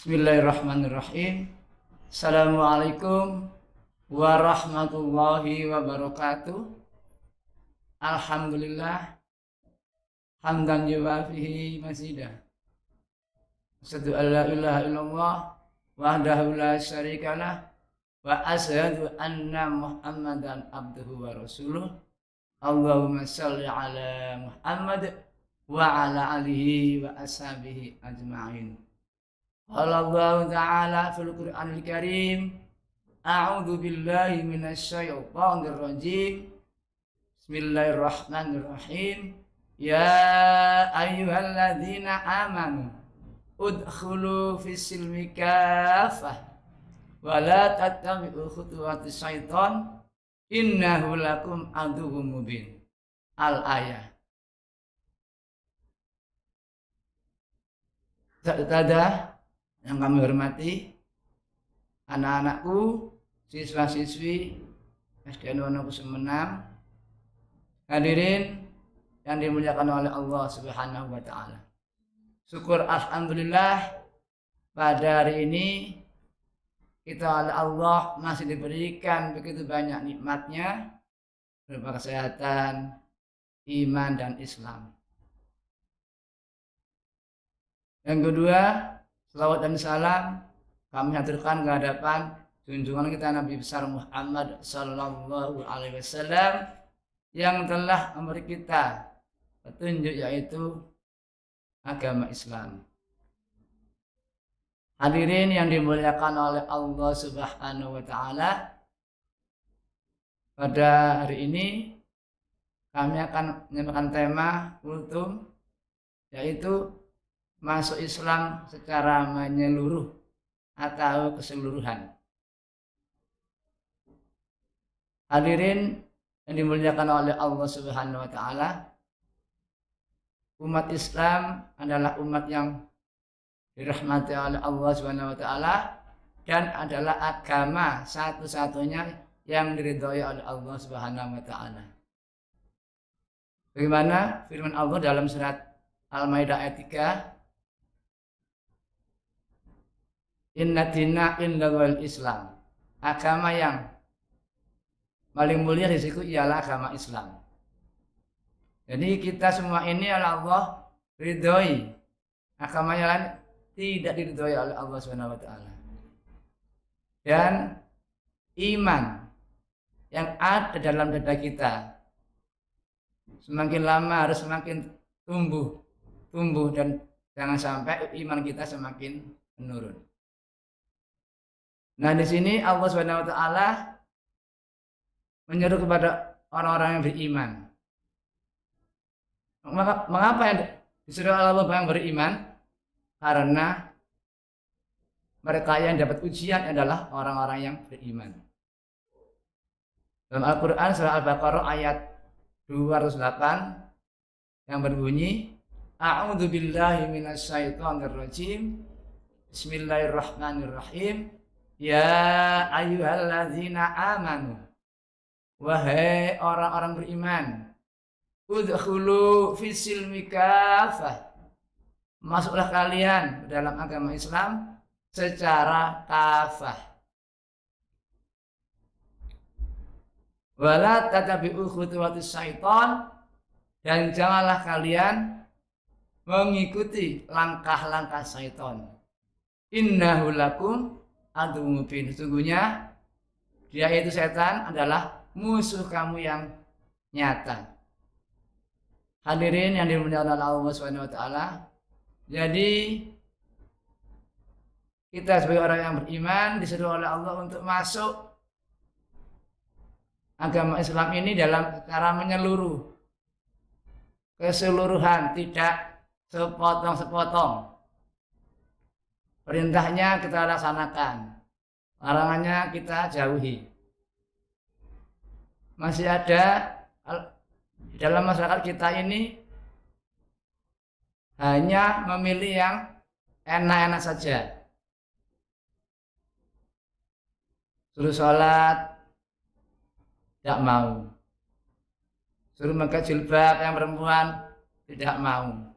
Bismillahirrahmanirrahim. Assalamualaikum warahmatullahi wabarakatuh. Alhamdulillah hamdan yuwafihi mazidah. Asyhadu an la ilaha illallah wahdahu la syarikalah wa asyhadu anna Muhammadan abduhu wa rasuluh. Allahumma shalli ala Muhammad wa ala alihi wa ashabihi ajma'in. Qala Allah Ta'ala fil Qur'anil Karim, a'udzu billahi minasyaitonir rajim. Bismillahirrahmanirrahim. Ya ayyuhalladzina amanu udkhulu fis silmi kafah wa la tattabi'u khutuwatis syaiton innahu lakum aduwwum mubin. Al-ayah. Saudara yang kami hormati, anak-anakku, siswa-siswi SDN Wonokusumenang, hadirin yang dimuliakan oleh Allah Subhanahu wa Ta'ala. Syukur alhamdulillah pada hari ini kita oleh Allah masih diberikan begitu banyak nikmatnya berupa kesehatan, iman dan Islam. Yang kedua, selawat dan salam kami haturkan ke hadapan junjungan kita Nabi besar Muhammad sallallahu alaihi wasallam yang telah memberi kita petunjuk, yaitu agama Islam. Hadirin yang dimuliakan oleh Allah Subhanahu wa Ta'ala, pada hari ini kami akan menyampaikan tema kultum, yaitu masuk Islam secara menyeluruh atau keseluruhan. Hadirin yang dimuliakan oleh Allah Subhanahu wa Ta'ala, umat Islam adalah umat yang dirahmati oleh Allah Subhanahu wa Ta'ala dan adalah agama satu-satunya yang diridhoi oleh Allah Subhanahu wa Ta'ala. Bagaimana firman Allah dalam surat Al-Maidah ayat 3, Inna dina indallahil Islam. Agama yang paling mulia di situ ialah agama Islam. Jadi kita semua ini oleh Allah ridhoi. Agama yang lain tidak diridhoi oleh Allah Subhanahu wa Ta'ala. Dan iman yang ada dalam dada kita semakin lama harus semakin tumbuh dan jangan sampai iman kita semakin menurun. Nah, di sini Allah Subhanahu wa Ta'ala menyeru kepada orang-orang yang beriman. Mengapa yang disuruh Allah yang beriman? Karena mereka yang dapat ujian adalah orang-orang yang beriman. Dalam Al-Quran surah Al-Baqarah ayat 208 yang berbunyi, A'udzu billahi minasyaitonir rajim. Bismillahirrahmanirrahim. Ya ayyuhalladzina amanu, wahai orang-orang beriman, udkhulu fis silmi kafah, masuklah kalian dalam agama Islam secara kafah. Wala tatabi'u khutuwatis syaiton, dan janganlah kalian mengikuti langkah-langkah syaiton. Innahu lakum aduwwum mubin. Sesungguhnya dia itu setan adalah musuh kamu yang nyata. Hadirin yang dimuliakan oleh Allah Subhanahu wa Ta'ala, jadi kita sebagai orang yang beriman disuruh oleh Allah untuk masuk agama Islam ini dalam cara menyeluruh, keseluruhan, tidak sepotong-sepotong. Perintahnya kita laksanakan, larangannya kita jauhi. Masih ada di dalam masyarakat kita ini hanya memilih yang enak-enak saja. Suruh sholat tidak mau, suruh pakai jilbab yang perempuan tidak mau,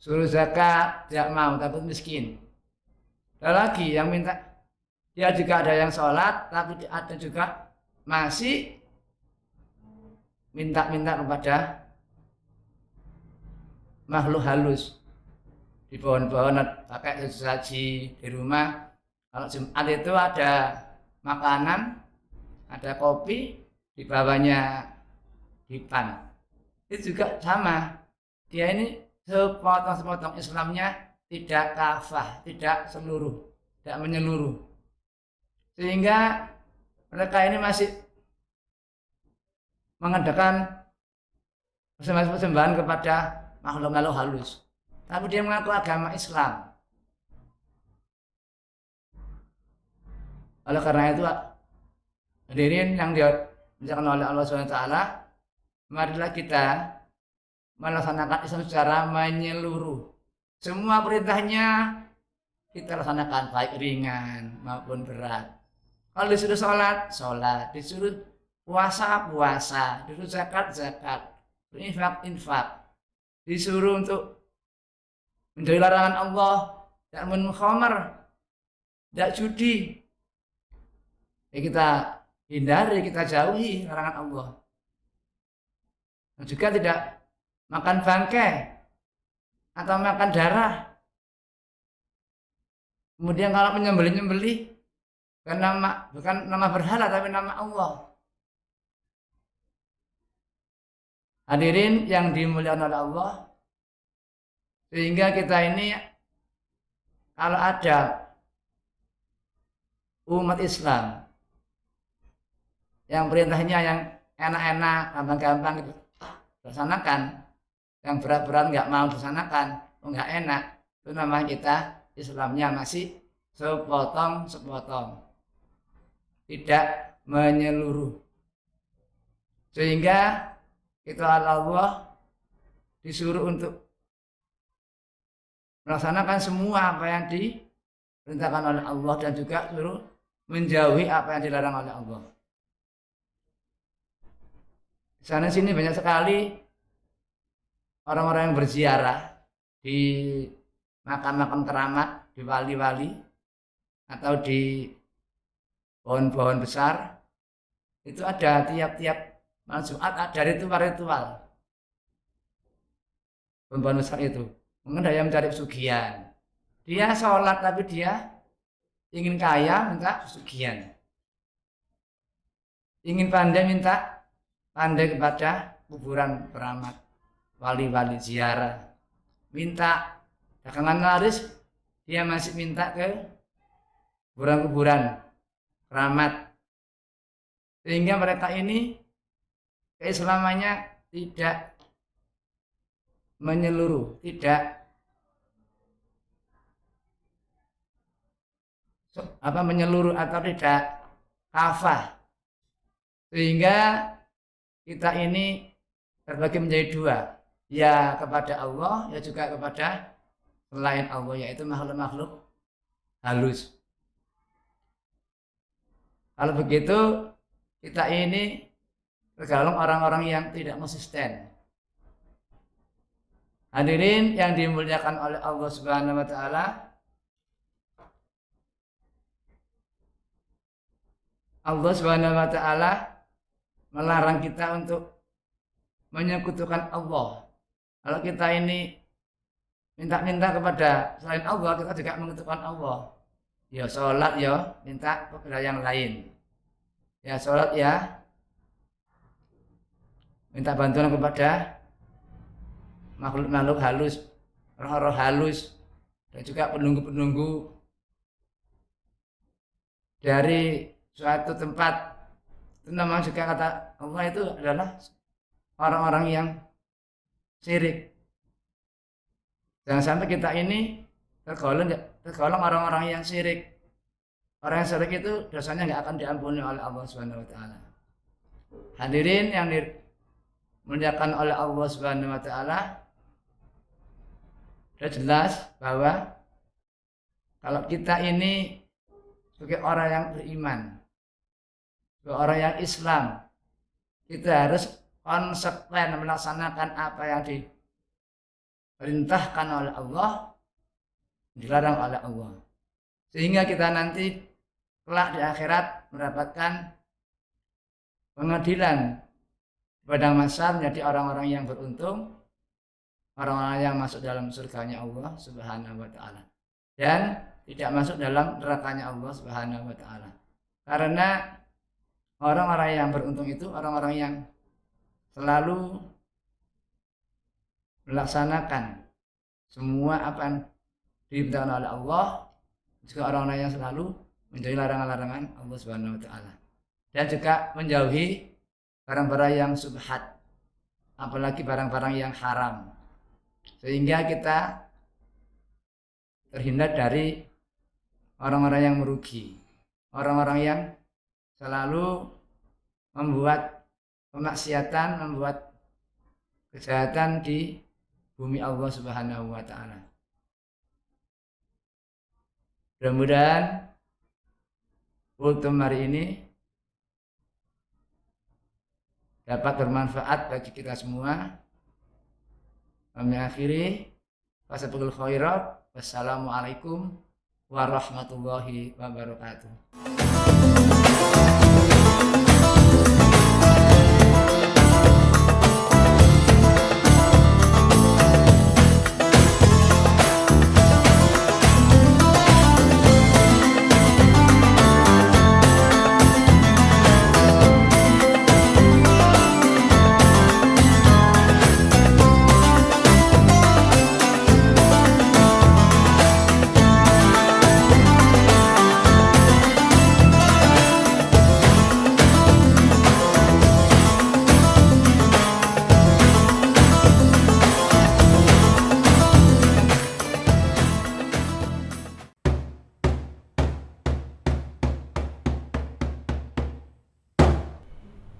suruh zakat tidak mau, takut miskin. Ada lagi yang minta, dia juga ada yang sholat, tapi ada juga masih minta-minta kepada makhluk halus. Di pohon-pohon pakai sesaji di rumah. Kalau Jumat itu ada makanan, ada kopi, di bawahnya dipan. Itu juga sama. Dia ini sepotong-sepotong Islamnya tidak kafah, tidak seluruh, tidak menyeluruh. Sehingga mereka ini masih mengadakan persembahan kepada makhluk-makhluk halus. Tapi dia mengaku agama Islam. Oleh karena itu, hadirin yang dimuliakan oleh Allah SWT, marilah kita melaksanakan Islam secara menyeluruh. Semua perintahnya kita laksanakan, baik ringan maupun berat. Kalau disuruh sholat, sholat. Disuruh puasa, puasa. Disuruh zakat, zakat. Infak, infak. Disuruh untuk menjauhi larangan Allah, tidak minum khamar, tidak judi. Ya kita hindari, kita jauhi larangan Allah. Dan juga tidak makan bangkai atau makan darah. Kemudian kalau menyembelih-nyembelih bukan nama berhala tapi nama Allah. Hadirin yang dimuliakan oleh Allah, sehingga kita ini kalau ada umat Islam yang perintahnya yang enak-enak, gampang-gampang gitu, laksanakan, yang berat-berat nggak mau laksanakan, nggak enak, itu namanya kita Islamnya masih sepotong-sepotong, tidak menyeluruh. Sehingga kita Allah disuruh untuk melaksanakan semua apa yang diperintahkan oleh Allah dan juga suruh menjauhi apa yang dilarang oleh Allah. Di sana sini banyak sekali orang-orang yang berziarah di makam-makam keramat, di wali-wali atau di pohon-pohon besar. Itu ada tiap-tiap malam Jumat ada ritual-ritual. Pohon-pohon besar itu. Mungkin ada yang mencari pesugihan. Dia sholat tapi dia ingin kaya, minta pesugihan. Ingin pandai, minta pandai kepada kuburan keramat, wali-wali ziarah. Minta dagangan laris, dia masih minta ke kuburan-kuburan keramat. Sehingga mereka ini keislamannya tidak menyeluruh, tidak menyeluruh atau tidak kafah. Sehingga kita ini terbagi menjadi dua, ya kepada Allah, ya juga kepada selain Allah, yaitu makhluk-makhluk halus. Kalau begitu, kita ini tergolong orang-orang yang tidak konsisten. Hadirin yang dimuliakan oleh Allah Subhanahu wa taala, Allah Subhanahu wa taala melarang kita untuk menyekutukan Allah. Kalau kita ini minta-minta kepada selain Allah, kita juga menyekutukan Allah. Ya sholat ya minta kepada yang lain. Ya sholat ya minta bantuan kepada makhluk-makhluk halus, roh-roh halus, dan juga penunggu-penunggu dari suatu tempat. Itu namanya juga kata Allah itu adalah orang-orang yang syirik. Jangan sampai kita ini tergolong orang-orang yang syirik. Orang yang syirik itu dosanya nggak akan diampuni oleh Allah Subhanahu wa taala. Hadirin yang dimuliakan oleh Allah Subhanahu wa taala, sudah jelas bahwa kalau kita ini sebagai orang yang beriman, sebagai orang yang Islam, kita harus konsekuen melaksanakan apa yang diperintahkan oleh Allah, dilarang oleh Allah. Sehingga kita nanti kelak di akhirat mendapatkan pengadilan pada masa menjadi orang-orang yang beruntung, orang-orang yang masuk dalam surganya Allah Subhanahu wa taala dan tidak masuk dalam nerakanya Allah Subhanahu wa taala. Karena orang-orang yang beruntung itu orang-orang yang selalu melaksanakan semua apa yang diperintahkan oleh Allah, juga orang-orang yang selalu menjauhi larangan-larangan Allah Subhanahu wa taala. Dan juga menjauhi barang-barang yang subhat, apalagi barang-barang yang haram. Sehingga kita terhindar dari orang-orang yang merugi, orang-orang yang selalu membuat kemaksiatan, membuat kejahatan di bumi Allah Subhanahu wa taala. Mudah-mudahan kultum hari ini dapat bermanfaat bagi kita semua. Kami akhiri. Fasabiqul khairat. Wassalamualaikum warahmatullahi wabarakatuh.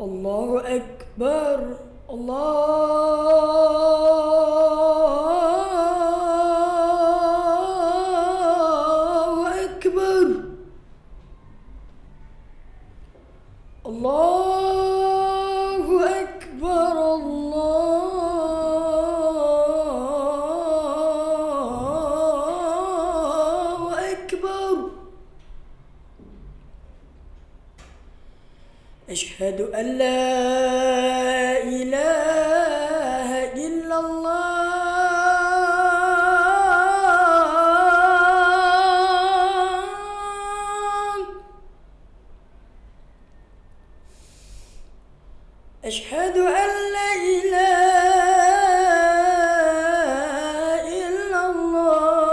Allahu Akbar, Allahu Akbar, Allahu Akbar, Allahu Akbar. أشهد أن لا إله إلا الله. أشهد أن لا إله إلا الله.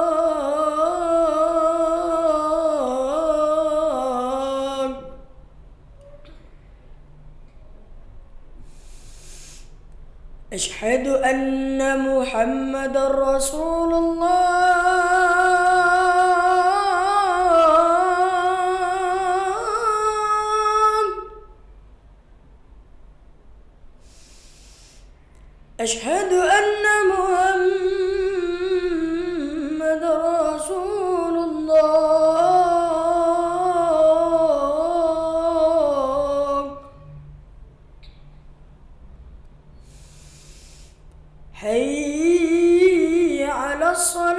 أشهد أن محمد رسول الله. أشهد أن محمد رسول الله. حي على الصلاة.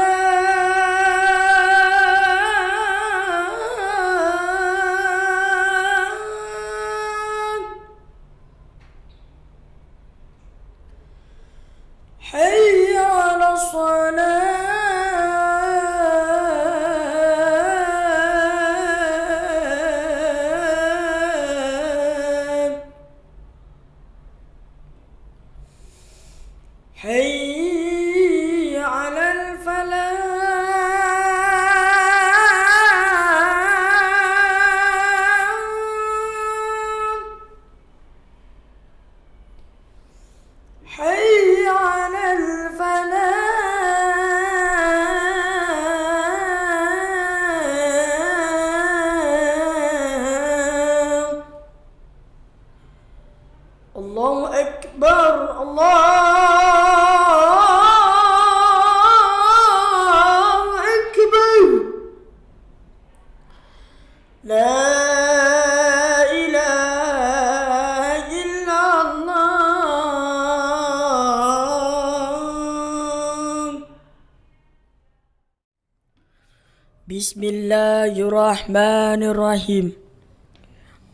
Bismillahirrahmanirrahim.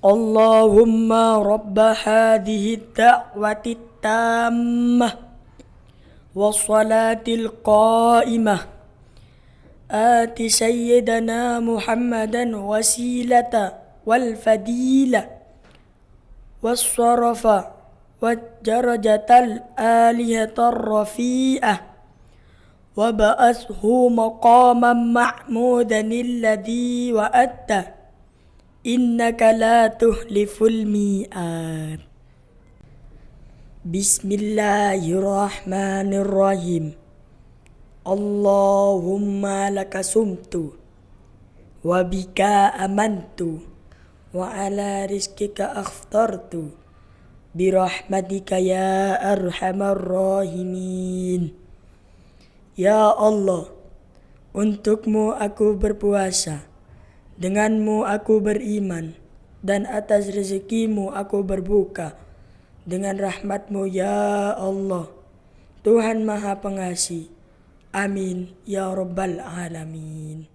Allahumma rabba hadhihi ad-da'wati at-tammah was-salatil qa'imah آت سيدنا محمدا وسيلة والفديلة والصرف والدرجة الآلهة الرفيئة وبعثه مقاما محمودا الذي وعدته إنك لا تخلف الميعاد. بسم الله الرحمن الرحيم. Allahumma laka sumtu wa bika amantu wa ala rizkika akhtartu birahmatika ya arhamar rahimin. Ya Allah, untukmu aku berpuasa, denganmu aku beriman, dan atas rezekimu aku berbuka dengan rahmatmu ya Allah, Tuhan Maha Pengasih. Amin ya rabbal alamin.